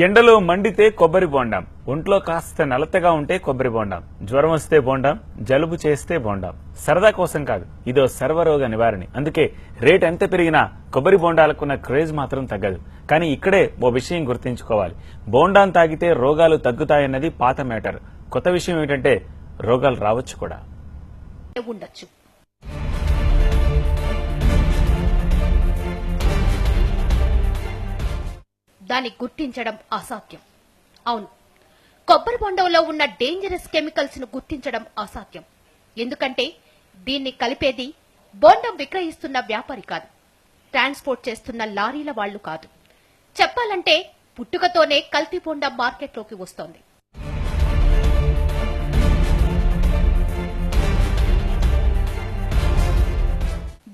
ఎండలో మండితే కొబ్బరి బోండాం, ఒంట్లో కాస్త నలతగా ఉంటే కొబ్బరి బోండాం, జ్వరం వస్తే బోండాం, జలుబు చేస్తే బోండాం. సరదా కోసం కాదు, ఇదో సర్వరోగ నివారణి. అందుకే రేట్ ఎంత పెరిగినా కొబ్బరి బోండాలకున్న క్రేజ్ మాత్రం తగ్గదు. కానీ ఇక్కడే ఓ విషయం గుర్తుంచుకోవాలి. బోండాం తాగితే రోగాలు తగ్గుతాయన్నది పాత మ్యాటర్. కొత్త విషయం ఏంటంటే రోగాలు రావచ్చు కూడా. ఉండొచ్చు. దాన్ని గుర్తించడం అసాధ్యం. అవును, కొబ్బరి బొండంలో ఉన్న డేంజరస్ కెమికల్స్ ను గుర్తించడం అసాధ్యం. ఎందుకంటే దీన్ని కలిపేది బోండం విక్రయిస్తున్న వ్యాపారి కాదు, ట్రాన్స్పోర్ట్ చేస్తున్న లారీల వాళ్లు కాదు. చెప్పాలంటే పుట్టుకతోనే కల్తీ బోండం మార్కెట్లోకి వస్తోంది.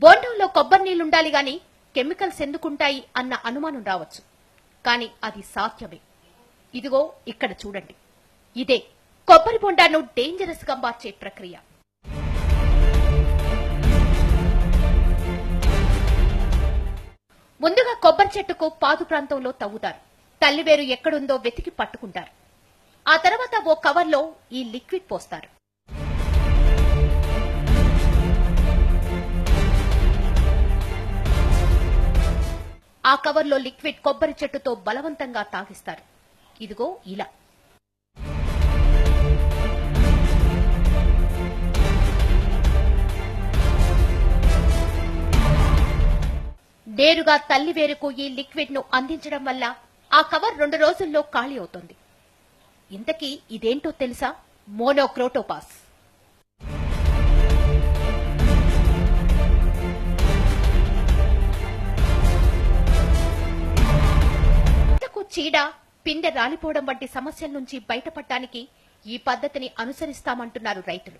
బోండంలో కొబ్బరి నీళ్లుండాలి గాని కెమికల్స్ ఎందుకుంటాయి అన్న అనుమానం రావచ్చు. కానీ అది సాధ్యమే. ఇదిగో ఇక్కడ చూడండి. ఇదే కొబ్బరి బొండాను డేంజరస్ గా మార్చే ప్రక్రియ. ముందుగా కొబ్బరి చెట్టుకు పాదు ప్రాంతంలో తవ్వుతారు. తల్లివేరు ఎక్కడుందో వెతికి పట్టుకుంటారు. ఆ తర్వాత ఓ కవర్లో ఈ లిక్విడ్ పోస్తారు. ఆ కవర్లో లిక్విడ్ కొబ్బరి చెట్టుతో బలవంతంగా తాగిస్తారు. ఇదిగో ఇలా. నేరుగా తల్లివేరుకు ఈ లిక్విడ్ ను అందించడం వల్ల ఆ కవర్ 2 రోజుల్లో ఖాళీ అవుతుంది. ఇంతకీ ఇదేంటో తెలుసా? మోనోక్రోటోపాస్. చీడ, పిందె రాలిపోవడం వంటి సమస్యల నుంచి బయటపడటానికి ఈ పద్ధతిని అనుసరిస్తామంటున్నారు రైతులు.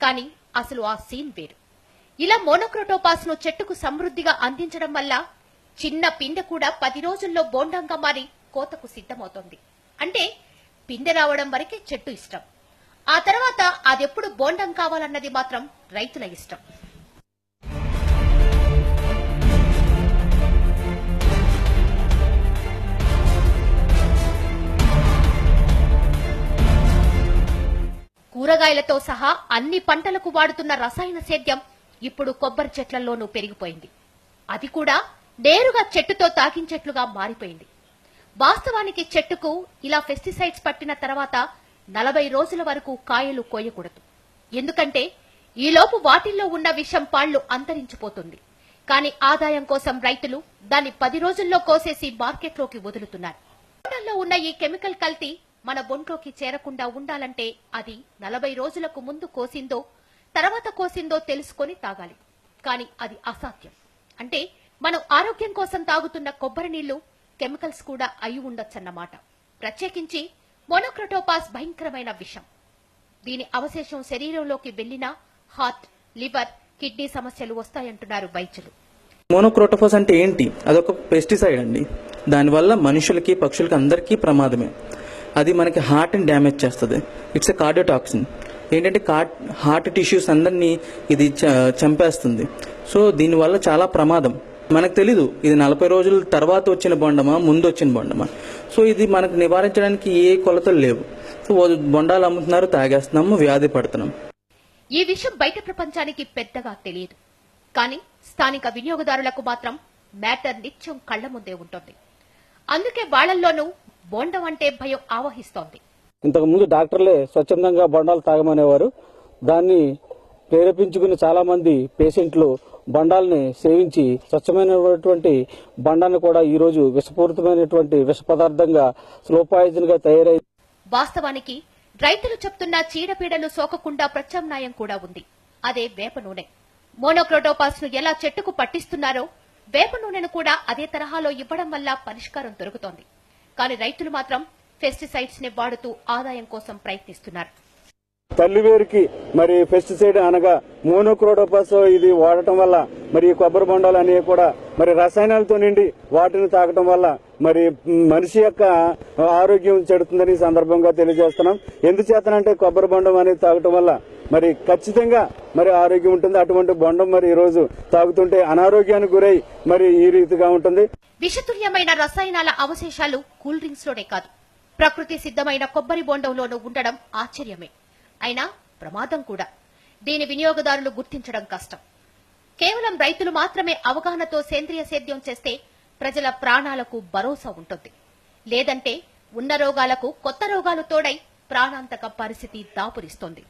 కానీ అసలు ఆ సీన్ వేరు. ఇలా మోనోక్రోటోపాస్ ను చెట్టుకు సమృద్ధిగా అందించడం వల్ల చిన్న పిందె కూడా 10 రోజుల్లో బోండంగా మారి కోతకు సిద్ధమవుతోంది. అంటే పిందె రావడం వరకే చెట్టు ఇష్టం. ఆ తర్వాత అదెప్పుడు బోండం కావాలన్నది మాత్రం రైతుల ఇష్టం. కూరగాయలతో సహా అన్ని పంటలకు వాడుతున్న రసాయన సేద్యం ఇప్పుడు కొబ్బరి చెట్లలోనూ పెరిగిపోయింది. అది కూడా నేరుగా చెట్టుతో తాగించెట్లుగా మారిపోయింది. వాస్తవానికి చెట్టుకు ఇలా పెస్టిసైడ్స్ పట్టిన తర్వాత 40 రోజుల వరకు కాయలు కోయకూడదు. ఎందుకంటే ఈలోపు వాటిల్లో ఉన్న విషం పాళ్లు అంతరించిపోతుంది. కానీ ఆదాయం కోసం రైతులు దాన్ని 10 రోజుల్లో కోసేసి మార్కెట్లోకి వదులుతున్నారు. పంటల్లో ఉన్న ఈ కెమికల్ కల్తీ మన బొంట్లోకి చేరకుండా ఉండాలంటే అది 40 రోజులకు ముందు కోసిందో తర్వాత కోసిందో తెలుసుకొని తాగాలి. కానీ అది అసాధ్యం. అంటే మనం ఆరోగ్యం కోసం తాగుతున్న కొబ్బరి నీళ్లు కెమికల్స్ కూడా అయి ఉండొచ్చన్నమాట. ప్రత్యేకించి మోనోక్రోటోపాస్ భయంకరమైన విషం. దీని అవశేషం శరీరంలోకి వెళ్లినా హార్ట్, లివర్, కిడ్నీ సమస్యలు వస్తాయంటున్నారు వైద్యులు. మోనోక్రోటోపాస్ అంటే ఏంటి? అదొక పెస్టిసైడ్ అండి. దానివల్ల మనుషులకి, పక్షులకి అందరికీ ప్రమాదమే. అది మనకి హార్ట్ ని డ్యామేజ్ చేస్తుంది. It's a cardiotoxin. ఏంటంటే హార్ట్ టిష్యూస్ అందరినీ ఇది చంపేస్తుంది. సో దీనివల్ల చాలా ప్రమాదం. మనకు తెలీదు ఇది 40 రోజుల తర్వాత వచ్చిన బొండమా, ముందు వచ్చిన బొండమా. సో ఇది మనకు నివారించడానికి ఏ కొలతలు లేవు. సో బొండాలు అమ్ముతున్నారు, తాగేస్తున్నాము, వ్యాధి పడుతున్నాం. ఈ విషయం బయట ప్రపంచానికి పెద్దగా తెలియదు. కానీ స్థానిక వినియోగదారులకు మాత్రం మ్యాటర్ నిత్యం కళ్ల ముందే ఉంటుంది. అందుకే వాళ్లల్లోనూ బోండం అంటే భయం ఆవహిస్తోంది. ఇంతకు ముందు డాక్టర్లే స్వచ్ఛందంగా బొండాలు తాగమనేవారు. దాన్ని ప్రేరేపించుకుని చాలా మంది పేషెంట్లు బొండాలని సేవించి స్వచ్ఛమైనటువంటి బొండాన్ని కూడా ఈ రోజు విషపూరితమైనటువంటి విష పదార్థంగా స్లో పాయిజన్ గా తయారైంది. వాస్తవానికి రైతులు చెప్తున్న చీడపీడలు సోకకుండా ప్రత్యామ్నాయం కూడా ఉంది. అదే వేప నూనె. మోనోక్రోటోపాస్ ను ఎలా చెట్టుకు పట్టిస్తున్నారో వేప నూనెను కూడా అదే తరహాలో ఇవ్వడం వల్ల పరిష్కారం దొరుకుతోంది. కానీ రైతులు మాత్రం పెస్టిసైడ్స్ ని వాడుతూ ఆదాయం కోసం ప్రయత్నిస్తున్నారు. తల్లివేరుకి మరి పెస్టిసైడ్ అనగా మోనోక్రోటోపాస్ ఇది వాడటం వల్ల మరి కొబ్బరి బొండాలు అనేవి కూడా మరి రసాయనాలతో నిండి వాటిని తాగటం వల్ల మరి మనిషి యొక్క ఆరోగ్యం చెడుతుందని సందర్భంగా తెలియజేస్తున్నాం. ఎందుచేతనంటే కొబ్బరి బొండం అనేది తాగటం వల్ల మరి ఖచ్చితంగా మరి ఆరోగ్యం ఉంటుంది. అటువంటి బొండం మరి ఈ రోజు తాగుతుంటే అనారోగ్యానికి గురై మరి ఈ రీతిగా ఉంటుంది. విషతుల్యమైన రసాయనాల అవశేషాలు కూల్ డ్రింక్స్ లోనే కాదు, ప్రకృతి సిద్ధమైన కొబ్బరి బొండంలోనూ ఉండడం ఆశ్చర్యమే. అయినా ప్రమాదం కూడా. దీని వినియోగదారులు గుర్తించడం కష్టం. కేవలం రైతులు మాత్రమే అవగాహనతో సేంద్రియ సేద్యం చేస్తే ప్రజల ప్రాణాలకు భరోసా ఉంటుంది. లేదంటే ఉన్న రోగాలకు కొత్త రోగాలు తోడై ప్రాణాంతక పరిస్థితి దాపురిస్తోంది.